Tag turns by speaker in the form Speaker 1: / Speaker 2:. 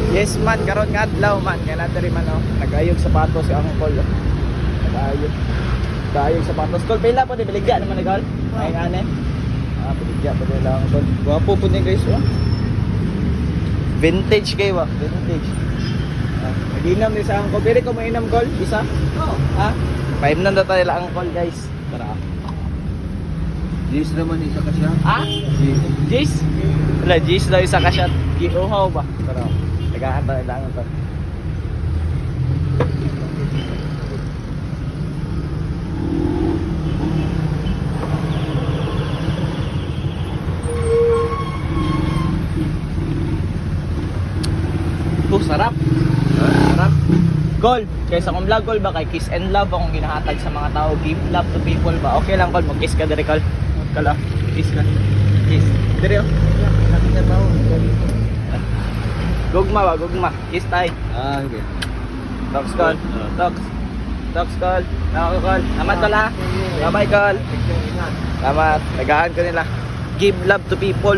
Speaker 1: Yes man, karon nga adlaw man, kaya natin rin man oh. Nag-ayog sapatos si Uncle. Nag-ayog. Nag-ayog sapatos. Kol, pila po, di baligya naman ni Kol. Ay nga ne. Baligya po nila ang Kol. Gwapo po niya guys, oh. Vintage kayo, vintage. Nag-inam din sa Uncle. Pwede ko mo inam, Kol? Isa?
Speaker 2: Oo.
Speaker 1: Ha? 5 na tayo lang Uncle guys. Tara.
Speaker 2: Yes naman isa ka siya.
Speaker 1: Ah? Jace? Wala, Jace daw isa ka shot. Giuhaw ba? Tara. Nagahantay lang ito. Sarap. Sarap. Gol, kaysa kung vlog Gol ba kay Kiss and Love akong ginahatag sa mga tao, give love to people ba? Okay lang Gol, mag-kiss ka dire Gol. Kala, kiss ka. Kiss. Dire oh.
Speaker 2: Nakita ba?
Speaker 1: Gugma ba, gugma. Kiss tay.
Speaker 2: Okay.
Speaker 1: Talks Gol. Talks. Talks Gol. Nako Gol. Salamat Gol ha. Bye bye Gol. Salamat. Tagahan ko nila. Give love to people.